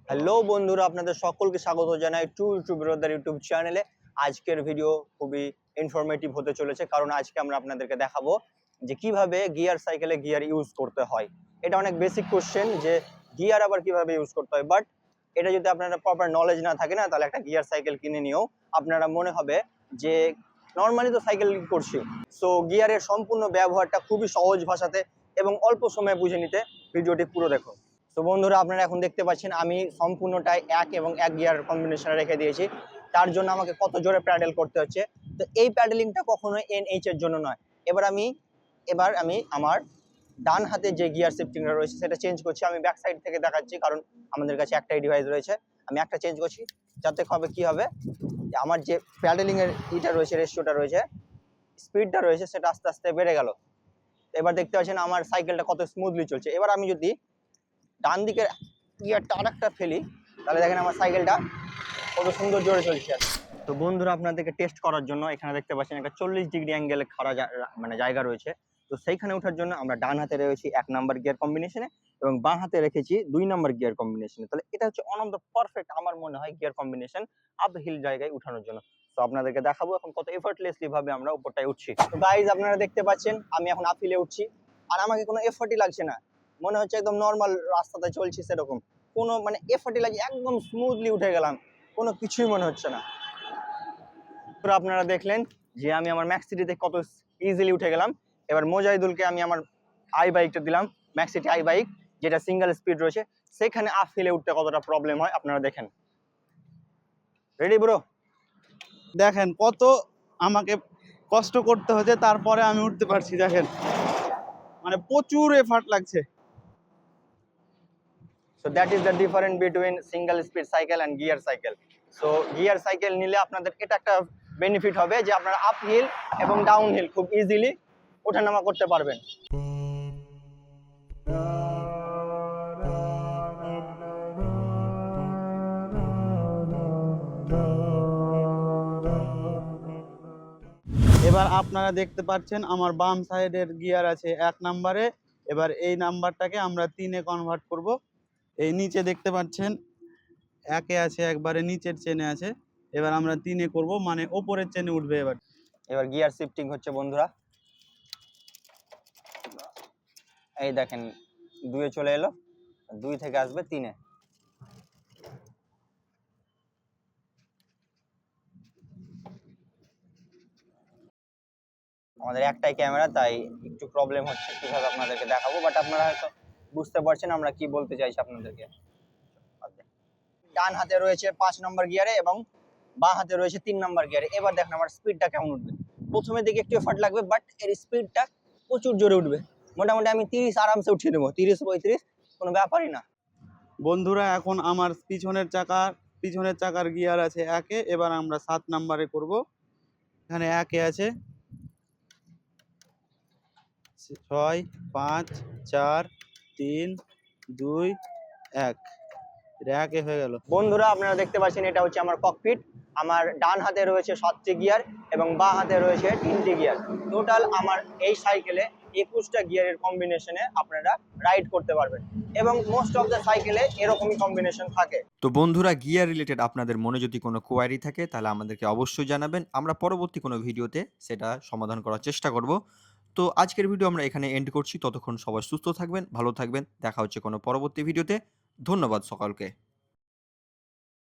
Hello বন্ধুরা, আপনাদের সকলকে স্বাগত জানাই টু ব্রাদার ইউটিউব চ্যানেলে। আজকের ভিডিও খুবই ইনফরমেটিভ হতে চলেছে, কারণ আজকে আমরা আপনাদেরকে দেখাবো যে কিভাবে গিয়ার সাইকেলে গিয়ার ইউজ করতে হয়। এটা অনেক বেসিক কোশ্চেন যে গিয়ার আবার কিভাবে ইউজ করতে হয়, বাট এটা যদি আপনারা প্রপার নলেজ না থাকে না, তাহলে একটা গিয়ার সাইকেল কিনে নিয়েও আপনারা মনে হবে যে নর্মালি তো সাইকেল করছি। সো গিয়ারের সম্পূর্ণ ব্যবহারটা খুবই সহজ ভাষাতে এবং অল্প সময়ে বুঝে নিতে ভিডিওটি পুরো দেখুন। তো বন্ধুরা, আপনারা এখন দেখতে পাচ্ছেন আমি সম্পূর্ণটাই এক গিয়ার কম্বিনেশনে রেখে দিয়েছি। তার জন্য আমাকে কত জোরে প্যাডেল করতে হচ্ছে। তো এই প্যাডেলিংটা কখনোই NH এর জন্য নয়। এবার আমি আমার ডান হাতে যে গিয়ার শিফটিংটা রয়েছে সেটা চেঞ্জ করছি। আমি ব্যাক সাইড থেকে দেখাচ্ছি, কারণ আমাদের কাছে একটাই ডিভাইস রয়েছে। আমি একটা চেঞ্জ করছি, যাতে কি হবে আমার যে প্যাডেলিংয়ের রয়েছে, রেশিওটা রয়েছে, স্পিডটা রয়েছে, সেটা আস্তে আস্তে বেড়ে গেল। এবার দেখতে পাচ্ছেন আমার সাইকেলটা কত স্মুথলি চলছে। এবার আমি যদি ডান দিকের গিয়ারটা আরেকটা ফেলি, তাহলে দেখেন আমার সাইকেলটা কত সুন্দর জোরে চলছে। তো বন্ধুরা, আপনাদেরকে টেস্ট করার জন্য এখানে দেখতে পাচ্ছেন একটা 40 ডিগ্রি অ্যাঙ্গেলে খাড়া জায়গা রয়েছে। তো সেইখানে ওঠার জন্য আমরা ডান হাতে রয়েছি 1 নাম্বার গিয়ার কম্বিনেশনে এবং বাঁ হাতে রেখেছি 2 নাম্বার গিয়ার কম্বিনেশনে। তাহলে এটা হচ্ছে ওয়ান অফ দ্য পারফেক্ট আমার মনে হয় গিয়ার কম্বিনেশন আপ হিল জায়গায় উঠানোর জন্য। তো আপনাদেরকে দেখাবো এখন কত এফর্টলেসলি ভাবে আমরা উপরটায় উঠছি। তো গাইজ, আপনারা দেখতে পাচ্ছেন আমি এখন আপ হিলে উঠছি, আর আমাকে কোনো এফর্টই লাগছে না। মনে হচ্ছে একদম নর্মাল রাস্তাতে চলছি, সেরকম কোনো এফর্টই লাগে, একদম স্মুথলি উঠে গেলাম, কোনো কিছুই মনে হচ্ছে না। আপনারা দেখলেন যে আমি আমার ম্যাক্স সিটিতে কত ইজিলি উঠে গেলাম। এবার মোজাহিদুলকে আমি আমার বাইকটা দিলাম, ম্যাক্স সিটি বাইক, যেটা সিঙ্গেল স্পিড রয়েছে, সেখানে আপ হিলে উঠতে কতটা প্রবলেম হয় আপনারা দেখেন। Ready bro? দেখেন কত আমাকে কষ্ট করতে হচ্ছে, তারপরে আমি উঠতে পারছি। দেখেন প্রচুর এফর্ট লাগছে। So that is the difference between single speed cycle and gear cycle. So gear cycle নিলে আপনাদের এটা একটা বেনিফিট হবে যে আপনারা আপ হিল এবং ডাউন হিল খুব ইজিলি ওঠানামা করতে পারবেন। এবার আপনারা দেখতে পাচ্ছেন আমার বাম সাইডের গিয়ার আছে 1 নাম্বারে। এবার এই নাম্বারটাকে আমরা 3-এ কনভার্ট করব। এই নিচে দেখতে পাচ্ছেন 1-এ আছে, একবারে নিচের চেনে আছে। এবার আমরা 3-এ করব, মানে ওপরের চেনে উঠবে। এবার গিয়ার শিফটিং হচ্ছে বন্ধুরা। এই দেখেন 2-এ চলে এলো, 2 থেকে আসবে 3-এ। আমাদের একটাই ক্যামেরা, তাই একটু প্রবলেম হচ্ছে কিভাবে আপনাদেরকে দেখাবো, বাট আপনারা হয়তো বুঝতে পারছেন আমরা কি বলতে চাইছি আপনাদেরকে। ডান হাতে রয়েছে 5 নম্বর গিয়ারে এবং বাঁ হাতে রয়েছে 3 নম্বর গিয়ারে। এবার দেখেন আমার স্পিডটা কেমন উঠবে। প্রথমে দিকে একটু এফর্ট লাগবে, বাট এর স্পিডটা প্রচুর জোরে উঠবে। মোটামুটি আমি 30 আরামসে উঠিয়ে দেবো, 30-35 কোনো ব্যাপারই না। বন্ধুরা, এখন আমার পিছনের চাকার গিয়ার আছে 1-এ। এবার আমরা 7 নাম্বারে করব। এখানে 1-এ আছে 6, 5, 4, 3, 2, 1। এটা 1-এ হয়ে গেল। বন্ধুরা, আপনারা দেখতে পাচ্ছেন এটা হচ্ছে আমার ককপিট। আমার ডান হাতে রয়েছে 7টি গিয়ার এবং বাঁ হাতে রয়েছে 3টি গিয়ার। টোটাল আমার এই সাইকেলে 21টা গিয়ারের কম্বিনেশনে আপনারা রাইড করতে পারবেন এবং মোস্ট অফ দ্য সাইকেলে এরকমই কম্বিনেশন থাকে। তো বন্ধুরা, গিয়ার রিলেটেড আপনাদের মনে যদি কোনো কোয়ারি থাকে তাহলে আমাদেরকে অবশ্যই জানাবেন। আমরা পরবর্তী কোনো ভিডিওতে সেটা সমাধান করার চেষ্টা করব। তো আজকের ভিডিও আমরা এখানে এন্ড করছি। ততক্ষণ সবাই সুস্থ থাকবেন, ভালো থাকবেন। দেখা হচ্ছে কোনো পরবর্তী ভিডিওতে। ধন্যবাদ সকলকে।